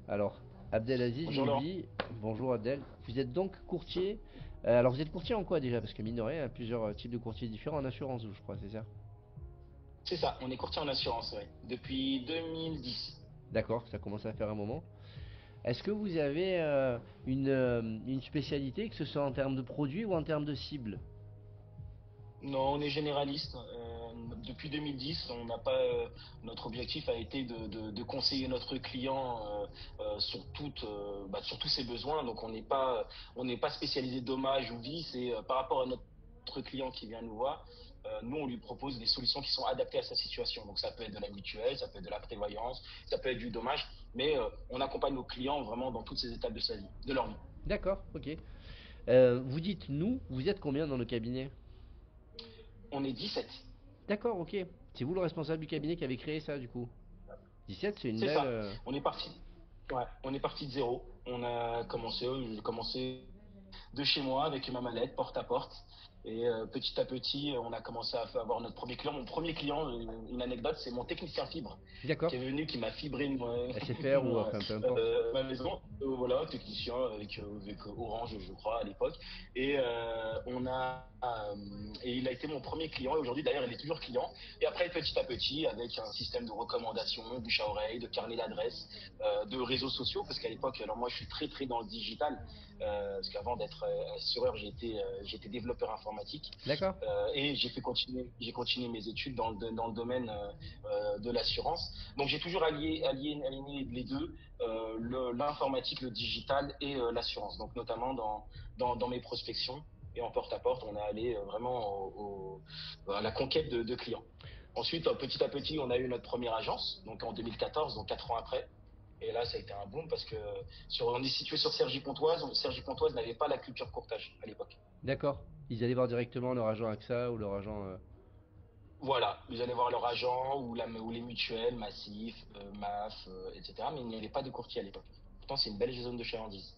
Alors, Abdelaziz Bonjour Laurent. Loubi, bonjour Abdel. Vous êtes donc courtier. Alors, vous êtes courtier en quoi déjà? Parce que mine de rien, il y a plusieurs types de courtiers différents en assurance, je crois, c'est ça? C'est ça, on est courtier en assurance, ouais. Depuis 2010. D'accord, ça commence à faire un moment. Est-ce que vous avez une spécialité, que ce soit en termes de produits ou en termes de cible? Non, on est généraliste. Depuis 2010, on n'a pas, notre objectif a été de conseiller notre client sur tous ses besoins. Donc on n'est pas spécialisé dommage ou vie. C'est par rapport à notre client qui vient nous voir. Nous, on lui propose des solutions qui sont adaptées à sa situation. Donc ça peut être de la mutuelle, ça peut être de la prévoyance, ça peut être du dommage. Mais on accompagne nos clients vraiment dans toutes ces étapes de sa vie, de leur vie. D'accord, ok. Vous dites nous, vous êtes combien dans le cabinet? On est 17. D'accord, ok. C'est vous le responsable du cabinet qui avez créé ça, du coup. 17, c'est une C'est belle. ça. On est parti. Ouais, on est parti de zéro. J'ai commencé de chez moi avec ma mallette, porte à porte. Et petit à petit, on a commencé à avoir notre premier client. Mon premier client, une anecdote, c'est mon technicien fibre qui D'accord. est venu, qui m'a fibré SFR ou enfin peu importe. ma maison. Voilà, technicien avec Orange, je crois, à l'époque. Et il a été mon premier client. Et aujourd'hui, d'ailleurs, il est toujours client. Et après, petit à petit, avec un système de recommandation, bouche à oreille, de carnet d'adresses, de réseaux sociaux, parce qu'à l'époque, alors moi, je suis très très dans le digital, parce qu'avant d'être assureur, j'étais développeur informatique. D'accord. Et j'ai continué mes études dans le domaine de l'assurance. Donc j'ai toujours aligné les deux, l'informatique, le digital et l'assurance. Donc notamment dans mes prospections et en porte-à-porte, on est allé vraiment à la conquête de clients. Ensuite, petit à petit, on a eu notre première agence, donc en 2014, donc 4 ans après. Et là, ça a été un boom parce que on est situé sur Cergy-Pontoise. Cergy-Pontoise n'avait pas la culture courtage à l'époque. D'accord. Ils allaient voir directement leur agent AXA ou leur agent. Voilà, vous allez voir leur agent ou les mutuelles, Massif, MAF, etc. Mais il n'y avait pas de courtier à l'époque. Pourtant, c'est une belle zone de chalandise.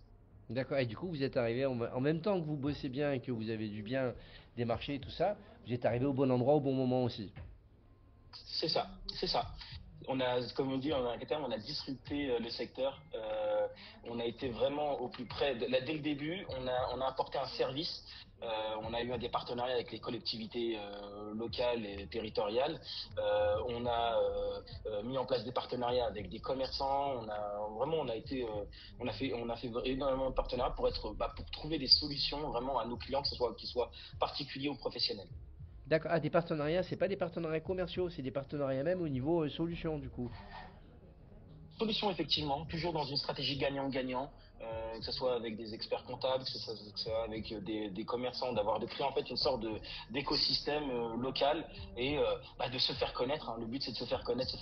D'accord. Et du coup, vous êtes arrivé en même temps que vous bossez bien et que vous avez dû bien démarcher et tout ça, vous êtes arrivé au bon endroit au bon moment aussi. C'est ça, c'est ça. Comme on dit en Angleterre, on a disrupté le secteur. On a été vraiment au plus près. Là, dès le début, on a apporté un service. On a eu des partenariats avec les collectivités locales et territoriales. On a mis en place des partenariats avec des commerçants. On a fait énormément de partenariats pour trouver des solutions vraiment à nos clients, qu'ils soient particuliers ou professionnels. D'accord. Ah, des partenariats, c'est pas des partenariats commerciaux, c'est des partenariats même au niveau solution du coup. Solution, effectivement, toujours dans une stratégie gagnant-gagnant, que ce soit avec des experts comptables, que ce soit avec des commerçants, de créer en fait une sorte d'écosystème local et de se faire connaître, hein. Le but, c'est de se faire connaître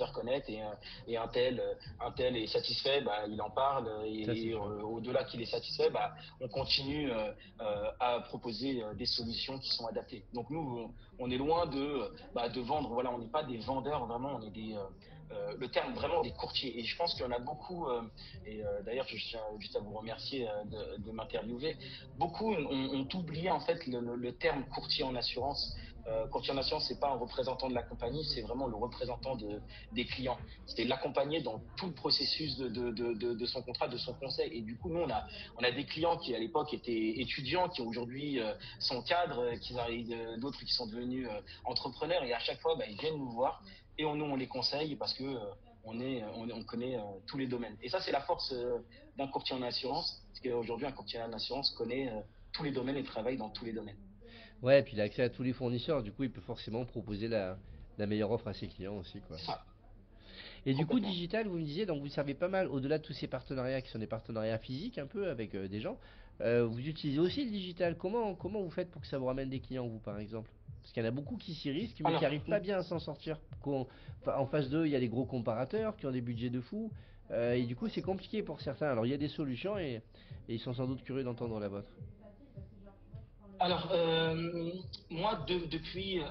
et un tel est satisfait, il en parle Ça, c'est et sûr. au-delà qu'il est satisfait, on continue à proposer des solutions qui sont adaptées. Donc nous, on est loin de vendre, voilà, on n'est pas des vendeurs vraiment, on est le terme vraiment des courtiers. Et je pense qu'il y en a beaucoup, d'ailleurs je tiens juste à vous remercier de m'interviewer, beaucoup ont oublié en fait le terme courtier en assurance. Courtier en assurance, c'est pas un représentant de la compagnie, c'est vraiment le représentant des clients. C'est l'accompagner dans tout le processus de son contrat, de son conseil. Et du coup, nous, on a des clients qui à l'époque étaient étudiants, qui aujourd'hui sont cadres, d'autres qui sont devenus entrepreneurs. Et à chaque fois, ils viennent nous voir et nous on les conseille parce que on connaît tous les domaines. Et ça c'est la force d'un courtier en assurance, parce qu'aujourd'hui un courtier en assurance connaît tous les domaines et travaille dans tous les domaines. Ouais, et puis il a accès à tous les fournisseurs, du coup il peut forcément proposer la meilleure offre à ses clients aussi, quoi. C'est ça, Et du coup, complètement. digital, vous me disiez, donc vous savez pas mal, au-delà de tous ces partenariats qui sont des partenariats physiques un peu avec des gens, vous utilisez aussi le digital. Comment vous faites pour que ça vous ramène des clients, vous, par exemple? Parce qu'il y en a beaucoup qui s'y risquent, mais qui Alors, arrivent pas bien à s'en sortir. En face d'eux, il y a des gros comparateurs qui ont des budgets de fou, et du coup, c'est compliqué pour certains. Alors, il y a des solutions et ils sont sans doute curieux d'entendre la vôtre. Alors, moi,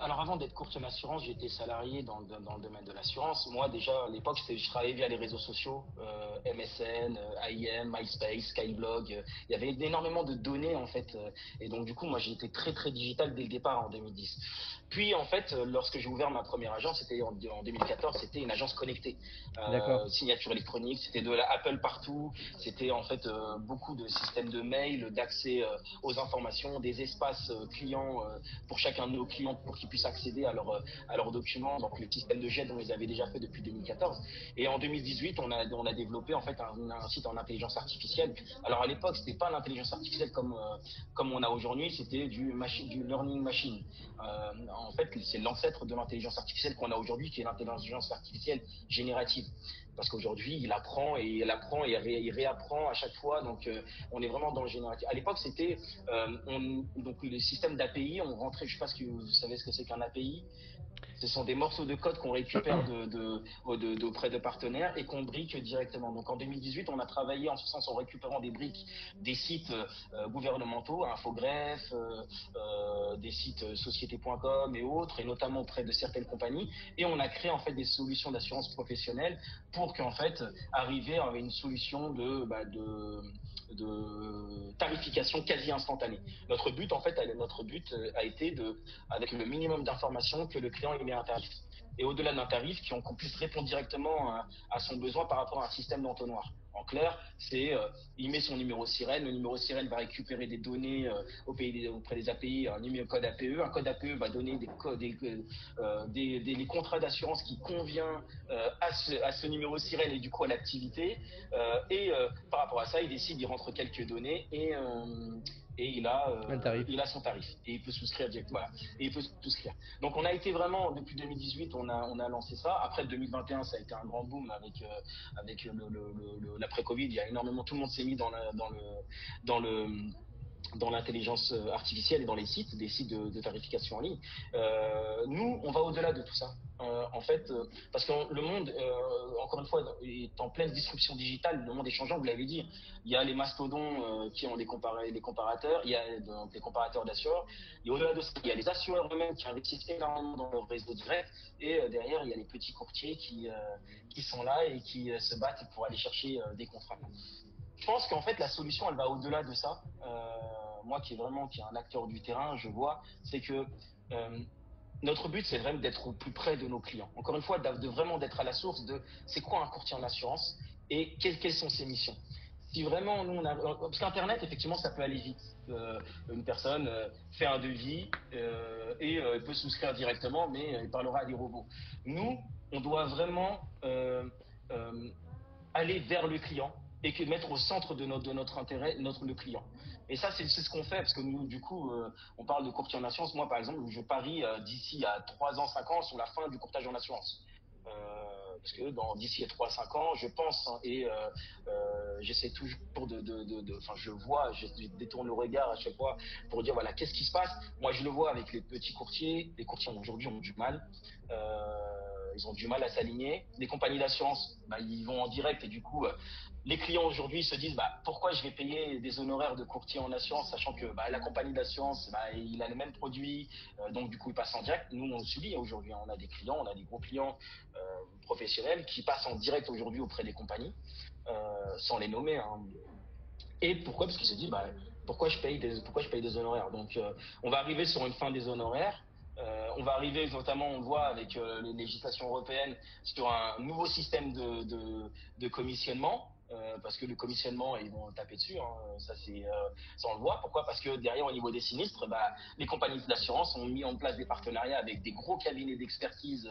alors avant d'être courtier en assurance, j'étais salarié dans le domaine de l'assurance. Moi, déjà, à l'époque, je travaillais via les réseaux sociaux, MSN, AIM, MySpace, Skyblog. Il y avait énormément de données, en fait. Et donc, du coup, moi, j'ai été très, très digital dès le départ en 2010. Puis, en fait, lorsque j'ai ouvert ma première agence, c'était en 2014, c'était une agence connectée. D'accord. Signature électronique, c'était de la Apple partout. C'était, en fait, beaucoup de systèmes de mail, d'accès aux informations, des espaces clients pour chacun de nos clients pour qu'ils puissent accéder à leurs documents, donc le système de jet dont ils avaient déjà fait depuis 2014. Et en 2018, on a développé en fait un site en intelligence artificielle. Alors à l'époque, c'était pas l'intelligence artificielle comme on a aujourd'hui, c'était du learning machine. En fait, c'est l'ancêtre de l'intelligence artificielle qu'on a aujourd'hui, qui est l'intelligence artificielle générative. Parce qu'aujourd'hui, il réapprend à chaque fois. Donc, on est vraiment dans le génératif. À l'époque, c'était donc le système d'API. On rentrait, je ne sais pas si vous savez ce que c'est qu'un API. Ce sont des morceaux de code qu'on récupère d'auprès de partenaires et qu'on brique directement. Donc en 2018, on a travaillé en ce sens en récupérant des briques des sites gouvernementaux, Infogreffe, des sites société.com et autres, et notamment auprès de certaines compagnies. Et on a créé en fait des solutions d'assurance professionnelle pour qu'en fait arriver à une solution de tarification quasi instantanée. Notre but a été avec le minimum d'informations que le client ait un tarif. Et au-delà d'un tarif, qu'on puisse répondre directement à son besoin par rapport à un système d'entonnoir. En clair, il met son numéro sirène, le numéro sirène va récupérer des données auprès des API, un numéro code APE. Un code APE va donner les contrats d'assurance qui convient à ce numéro sirène et du coup à l'activité. Par rapport à ça, il décide, il rentre quelques données et Un tarif. il a son tarif et il peut souscrire directement. Voilà. Et il peut souscrire. Donc on a été vraiment depuis 2018, on a lancé ça. Après 2021, ça a été un grand boom avec l'après-Covid. Il y a énormément, tout le monde s'est mis dans le dans l'intelligence artificielle et dans les sites, des sites de tarification en ligne. Nous, on va au-delà de tout ça. En fait, parce que le monde, encore une fois, est en pleine disruption digitale, le monde est changeant, vous l'avez dit. Il y a les mastodons qui ont les comparateurs, il y a donc, les comparateurs d'assureurs, et au-delà de ça, il y a les assureurs eux-mêmes qui investissent énormément dans leur réseau direct, et derrière, il y a les petits courtiers qui sont là et qui se battent pour aller chercher des contrats. Je pense qu'en fait, la solution, elle va au-delà de ça. Moi, qui est un acteur du terrain, je vois, c'est que euh, notre but, c'est vraiment d'être au plus près de nos clients. Encore une fois, vraiment d'être à la source de c'est quoi un courtier en assurance et quelles sont ses missions. Si vraiment, parce qu'Internet, effectivement, ça peut aller vite. Une personne fait un devis et peut souscrire directement, mais il parlera à des robots. Nous, on doit vraiment euh, aller vers le client et que mettre au centre de notre intérêt le client. Et ça, c'est ce qu'on fait, parce que nous, du coup, on parle de courtier en assurance. Moi, par exemple, je parie d'ici à 3 ans, 5 ans sur la fin du courtage en assurance. Parce que d'ici à 3 5 ans, je pense, hein, et j'essaie toujours je détourne le regard à chaque fois pour dire, voilà, qu'est-ce qui se passe. Moi, je le vois avec les petits courtiers. Les courtiers aujourd'hui ont du mal. Ils ont du mal à s'aligner. Les compagnies d'assurance, ils vont en direct et du coup, les clients aujourd'hui se disent pourquoi je vais payer des honoraires de courtier en assurance, sachant que la compagnie d'assurance, il a les mêmes produits, donc du coup, il passe en direct. Nous, on le subit aujourd'hui. On a des clients, on a des gros clients professionnels qui passent en direct aujourd'hui auprès des compagnies, sans les nommer, hein. Et pourquoi? Parce qu'ils se disent pourquoi je paye des honoraires. Donc on va arriver sur une fin des honoraires. On va arriver notamment, on voit avec les législations européennes, sur un nouveau système de commissionnement. Parce que le commissionnement, ils vont taper dessus, hein, ça on le voit. Pourquoi? Parce que derrière, au niveau des sinistres, les compagnies d'assurance ont mis en place des partenariats avec des gros cabinets d'expertise,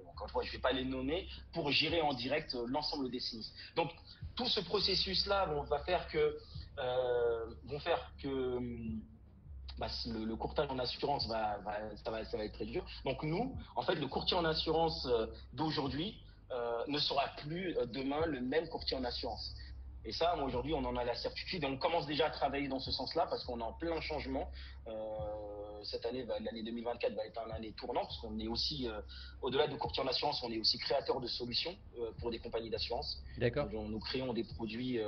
encore une fois, je ne vais pas les nommer, pour gérer en direct l'ensemble des sinistres. Donc, tout ce processus-là vont faire que le courtage en assurance ça va être très dur. Donc nous, en fait, le courtier en assurance d'aujourd'hui ne sera plus demain le même courtier en assurance. Et ça, moi, aujourd'hui, on en a la certitude et on commence déjà à travailler dans ce sens-là parce qu'on est en plein changement cette année, l'année 2024 va être une année tournante, parce qu'on est aussi, au-delà de courtier en assurance, on est aussi créateur de solutions pour des compagnies d'assurance. D'accord. Nous créons des produits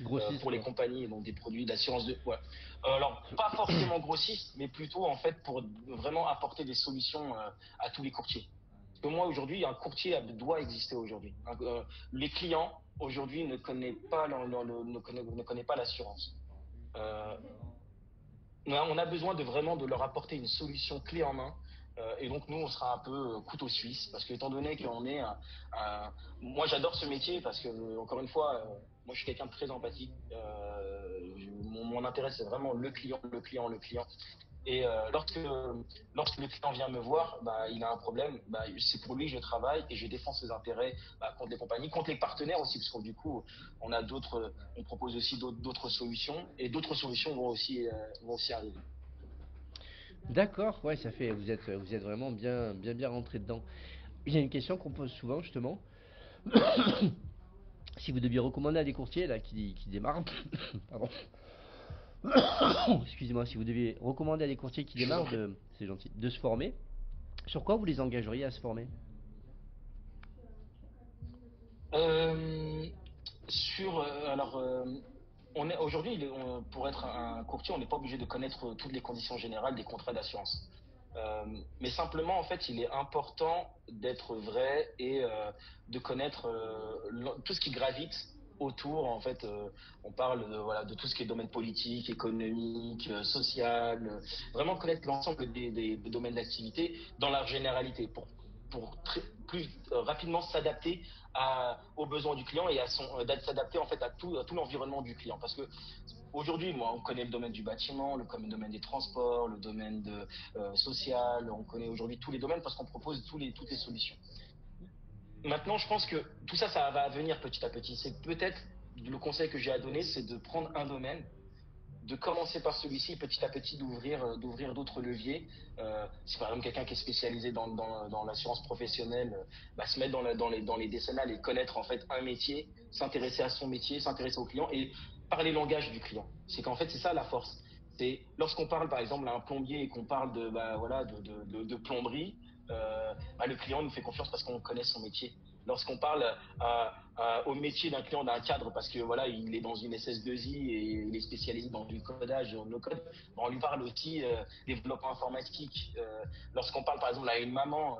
Grossiste, pour les quoi. compagnies, donc des produits d'assurance de. Ouais. Alors, pas forcément grossistes, mais plutôt en fait pour vraiment apporter des solutions à tous les courtiers. Parce que moi, aujourd'hui, un courtier doit exister aujourd'hui. Les clients, aujourd'hui, ne connaissent pas l'assurance. Euh, on a besoin de vraiment de leur apporter une solution clé en main. Et donc nous, on sera un peu couteau suisse, parce que étant donné qu'on est moi, j'adore ce métier parce que encore une fois, moi, je suis quelqu'un de très empathique. Mon intérêt, c'est vraiment le client, le client, le client. Et lorsque le client vient me voir, bah, il a un problème, bah, c'est pour lui que je travaille et je défends ses intérêts bah, contre les compagnies, contre les partenaires aussi, parce que du coup, on propose aussi d'autres solutions et d'autres solutions vont aussi arriver. D'accord, ouais, ça fait. Vous êtes vraiment bien rentré dedans. Il y a une question qu'on pose souvent, justement. Si vous deviez recommander à des courtiers là qui démarrent, pardon, excusez-moi, si vous deviez recommander à des courtiers qui Je vous en démarrent prie. c'est gentil, de se former, sur quoi vous les engageriez à se former? Euh, alors, aujourd'hui, pour être un courtier, on n'est pas obligé de connaître toutes les conditions générales des contrats d'assurance. Mais simplement, en fait, il est important d'être vrai et de connaître tout ce qui gravite autour. En fait, on parle voilà, de tout ce qui est domaine politique, économique, social. Vraiment connaître l'ensemble des domaines d'activité dans leur généralité pour plus rapidement s'adapter aux besoins du client et s'adapter en fait à tout l'environnement du client. Parce que aujourd'hui, moi, on connaît le domaine du bâtiment, le domaine des transports, le domaine social, on connaît aujourd'hui tous les domaines parce qu'on propose toutes les solutions. Maintenant, je pense que tout ça, ça va venir petit à petit. C'est peut-être le conseil que j'ai à donner, c'est de prendre un domaine, de commencer par celui-ci, petit à petit d'ouvrir d'autres leviers. Si par exemple quelqu'un qui est spécialisé dans l'assurance professionnelle, bah, se mettre dans les décennales et connaître en fait un métier, s'intéresser à son métier, s'intéresser au client et parler le langage du client. C'est qu'en fait c'est ça la force. C'est lorsqu'on parle par exemple à un plombier et qu'on parle de bah, voilà de plomberie, bah, le client nous fait confiance parce qu'on connaît son métier. Lorsqu'on parle au métier d'un client d'un cadre parce que voilà il est dans une SS2I et il est spécialisé dans du codage dans no code, on lui parle aussi développement informatique. Lorsqu'on parle par exemple à une maman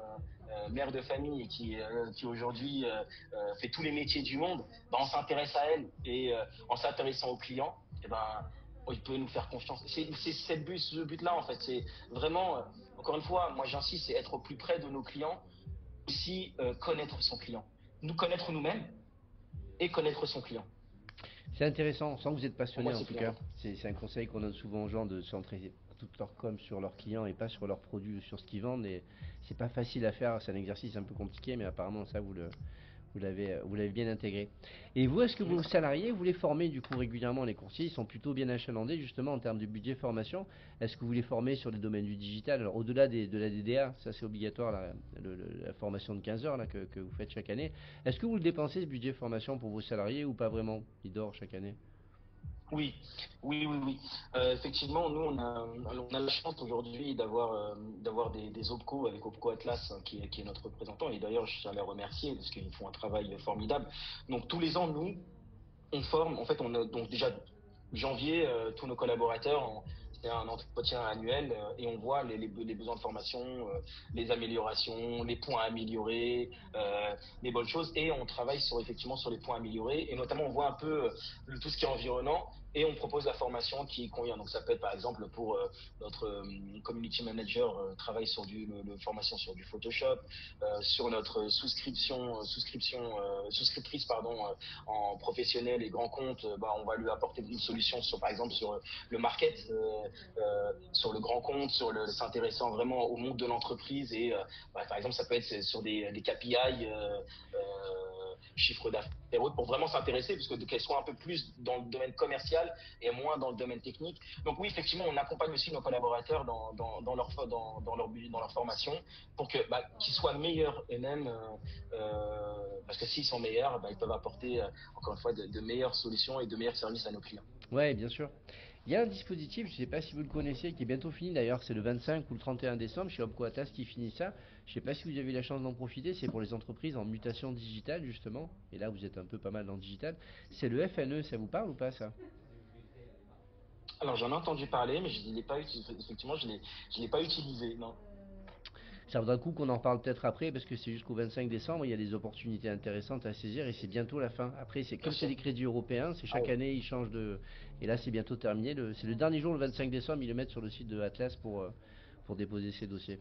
mère de famille qui aujourd'hui fait tous les métiers du monde, ben, on s'intéresse à elle et en s'intéressant aux clients, et ben il peut nous faire confiance. C'est ce but-là en fait. C'est vraiment encore une fois, moi j'insiste, c'est être au plus près de nos clients, aussi connaître son client, nous connaître nous-mêmes et connaître son client. C'est intéressant, on sent que vous êtes Pour passionné moi, en c'est tout plus cas. important. C'est un conseil qu'on donne souvent aux gens de centrer toute leur com sur leurs clients et pas sur leurs produits ou sur ce qu'ils vendent. Et c'est pas facile à faire, c'est un exercice un peu compliqué, mais apparemment ça vous l'avez bien intégré. Et vous, est-ce que vos salariés, vous les formez du coup régulièrement? Les courtiers, ils sont plutôt bien achalandés justement en termes de budget formation. Est-ce que vous les formez sur les domaines du digital? Alors au-delà de la DDA, ça c'est obligatoire, la formation de 15 heures là, que vous faites chaque année. Est-ce que vous le dépensez ce budget formation pour vos salariés ou pas vraiment? Il dort chaque année. Oui, oui. Effectivement, nous, on a la chance aujourd'hui d'avoir des OPCO avec OPCO Atlas, hein, qui est notre représentant. Et d'ailleurs, je tiens à les remercier parce qu'ils font un travail formidable. Donc, tous les ans, nous, on forme. En fait, on a donc déjà janvier, tous nos collaborateurs, c'est un entretien annuel et on voit les besoins de formation, les améliorations, les points à améliorer, les bonnes choses. Et on travaille effectivement sur les points à améliorer. Et notamment, on voit un peu tout ce qui est environnant et on propose la formation qui convient. Donc, ça peut être par exemple pour notre community manager travaille sur formation sur du Photoshop, sur notre souscriptrice pardon, en professionnel et grand compte, bah, on va lui apporter une solution sur, par exemple, sur le market, sur le grand compte, s'intéressant vraiment au monde de l'entreprise et, bah, par exemple, ça peut être sur des KPI, chiffre d'affaires pour vraiment s'intéresser, puisque qu'elles soient un peu plus dans le domaine commercial et moins dans le domaine technique. Donc oui, effectivement, on accompagne aussi nos collaborateurs dans leur formation pour qu'ils soient meilleurs eux-mêmes, parce que s'ils sont meilleurs, bah, ils peuvent apporter encore une fois de meilleures solutions et de meilleurs services à nos clients. Ouais, bien sûr. Il y a un dispositif, je ne sais pas si vous le connaissez, qui est bientôt fini d'ailleurs, c'est le 25 ou le 31 décembre chez Opcoatas qui finit ça. Je ne sais pas si vous avez eu la chance d'en profiter, c'est pour les entreprises en mutation digitale justement, et là vous êtes un peu pas mal dans le digital. C'est le FNE, ça vous parle ou pas ça? Alors j'en ai entendu parler, mais je ne l'ai pas utilisé. Effectivement, je l'ai pas utilisé, non. Ça vaudra le coup qu'on en reparle peut-être après, parce que c'est jusqu'au 25 décembre, il y a des opportunités intéressantes à saisir et c'est bientôt la fin. Après, c'est Bien comme c'est sûr. des crédits européens, c'est Ah chaque oui. année ils changent de. Et là, c'est bientôt terminé. C'est le dernier jour, le 25 décembre, ils le mettent sur le site de Atlas pour déposer ses dossiers.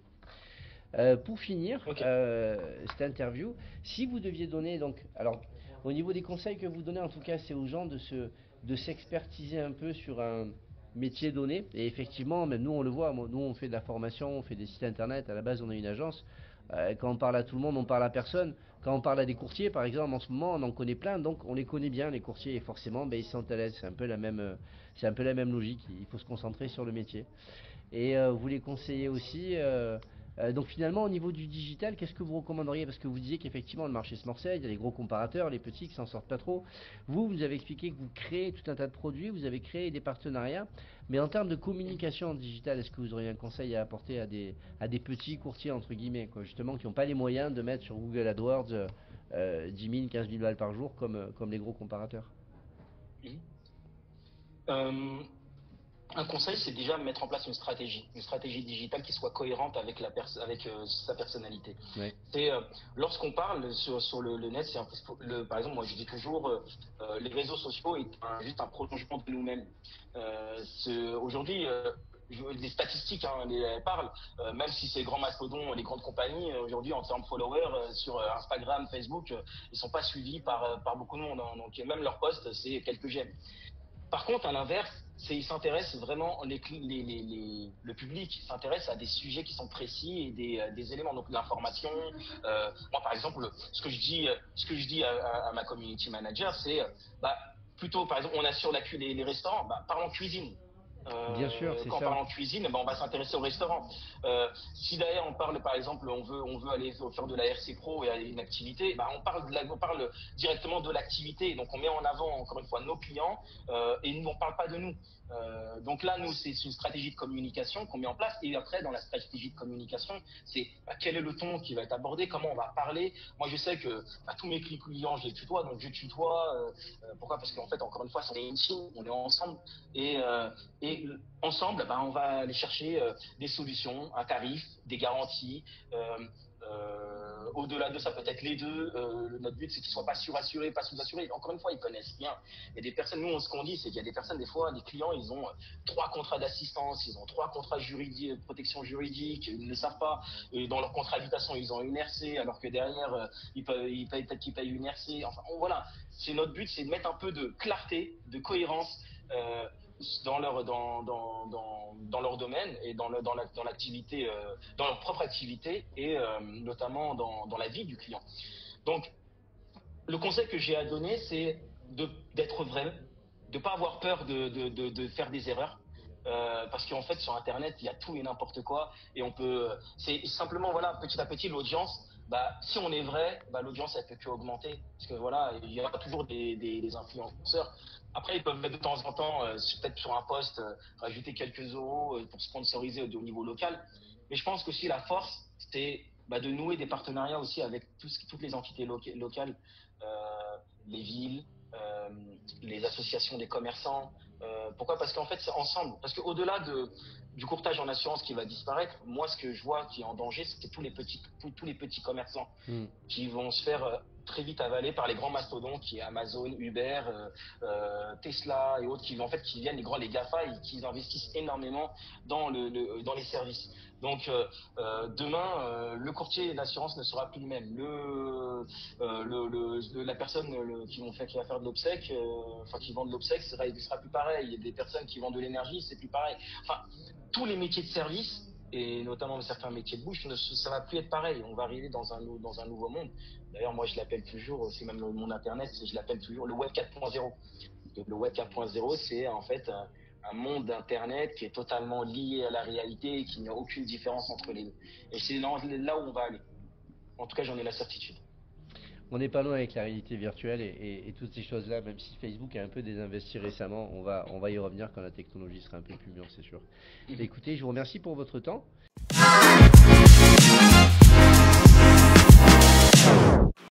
Pour finir Ok. cette interview, si vous deviez donner donc, alors au niveau des conseils que vous donnez, en tout cas, c'est aux gens de s'expertiser un peu sur un métier donné. Et effectivement, même nous on le voit, nous on fait de la formation, on fait des sites internet. À la base, on est une agence. Quand on parle à tout le monde, on parle à personne. Quand on parle à des courtiers, par exemple, en ce moment, on en connaît plein, donc on les connaît bien, les courtiers, et forcément, ben, ils se sentent à l'aise. C'est un peu la même logique. Il faut se concentrer sur le métier. Et vous les conseillez aussi. Donc finalement, au niveau du digital, qu'est-ce que vous recommanderiez? Parce que vous disiez qu'effectivement, le marché se morcelle, il y a les gros comparateurs, les petits qui s'en sortent pas trop. Vous avez expliqué que vous créez tout un tas de produits, vous avez créé des partenariats. Mais en termes de communication en digital, est-ce que vous auriez un conseil à apporter à des petits courtiers, entre guillemets, quoi, justement, qui n'ont pas les moyens de mettre sur Google AdWords 10 000, 15 000 balles par jour comme les gros comparateurs? Mhm. Euh, un conseil, c'est déjà mettre en place une stratégie digitale qui soit cohérente avec avec sa personnalité. Ouais. C'est lorsqu'on parle sur le net, c'est par exemple, moi je dis toujours, les réseaux sociaux est juste un prolongement de nous-mêmes. Aujourd'hui, les statistiques, hein, elles parlent, même si ces grands mastodons, les grandes compagnies, aujourd'hui en termes de followers sur Instagram, Facebook, ils sont pas suivis par beaucoup de monde, hein. Donc même leur post, c'est quelques j'aime. Par contre, à l'inverse, ils s'intéressent vraiment, le public s'intéresse à des sujets qui sont précis et des éléments, donc l'information. Moi, par exemple, ce que je dis à ma community manager, c'est, bah, plutôt, par exemple, on assure les restaurants, bah, parlons cuisine. Bien sûr, c'est Quand on ça. parle en cuisine, ben, on va s'intéresser au restaurant. Si derrière on parle, par exemple, on veut aller faire de la RC Pro et aller une activité, ben, on parle directement de l'activité. Donc on met en avant encore une fois nos clients et nous on parle pas de nous. Donc là, nous c'est une stratégie de communication qu'on met en place. Et après, dans la stratégie de communication, c'est quel est le ton qui va être abordé, comment on va parler. Moi, je sais que tous mes clients, je les tutoie, donc je tutoie. Pourquoi? Parce qu'en fait, encore une fois, on est une team, on est ensemble et et ensemble, ben, on va aller chercher des solutions, un tarif, des garanties. Au-delà de ça, peut-être les deux. Notre but, c'est qu'ils ne soient pas surassurés, pas sous-assurés. Encore une fois, ils connaissent rien. Il y a des personnes, nous, ce qu'on dit, c'est qu'il y a des personnes, des fois, des clients, ils ont trois contrats d'assistance, ils ont trois contrats juridiques, de protection juridique, ils ne le savent pas. Et dans leur contrat d'habitation, ils ont une RC, alors que derrière, peut-être qu'ils payent une RC. Enfin, voilà. C'est notre but, c'est de mettre un peu de clarté, de cohérence. Euh, dans leur domaine et dans l'activité, dans leur propre activité et notamment dans la vie du client. Donc, le conseil que j'ai à donner, c'est d'être vrai, de ne pas avoir peur de faire des erreurs. Parce qu'en fait, sur Internet, il y a tout et n'importe quoi. Et on peut. C'est simplement, voilà, petit à petit, l'audience. Bah, si on est vrai, bah, l'audience, elle peut que augmenter. Parce que voilà, il y aura toujours des influenceurs. Après, ils peuvent mettre de temps en temps, peut-être sur un post, rajouter quelques euros pour sponsoriser au niveau local. Mais je pense qu'aussi la force, c'est bah, de nouer des partenariats aussi avec toutes les entités locales, les villes, euh, les associations des commerçants. Pourquoi? Parce qu'en fait, c'est ensemble. Parce qu'au-delà du courtage en assurance qui va disparaître, moi, ce que je vois qui est en danger, c'est tous les petits commerçants Hmm. qui vont se faire très vite avaler par les grands mastodontes qui est Amazon, Uber, Tesla et autres qui viennent les GAFA et qui investissent énormément dans les services. Donc demain, le courtier d'assurance ne sera plus le même. La personne qui va faire de l'obsèque, qui vend de l'obsèque, il sera plus pareil. Il y a des personnes qui vendent de l'énergie, c'est plus pareil. Enfin, tous les métiers de service et notamment certains métiers de bouche, ça va plus être pareil. On va arriver dans un nouveau monde. D'ailleurs, moi, je l'appelle toujours, c'est même mon internet, je l'appelle toujours le web 4.0. Le web 4.0, c'est en fait un monde d'internet qui est totalement lié à la réalité et qui n'a aucune différence entre les deux. Et c'est là où on va aller. En tout cas, j'en ai la certitude. On n'est pas loin avec la réalité virtuelle et toutes ces choses-là, même si Facebook a un peu désinvesti récemment, on va y revenir quand la technologie sera un peu plus mûre, c'est sûr. Écoutez, je vous remercie pour votre temps.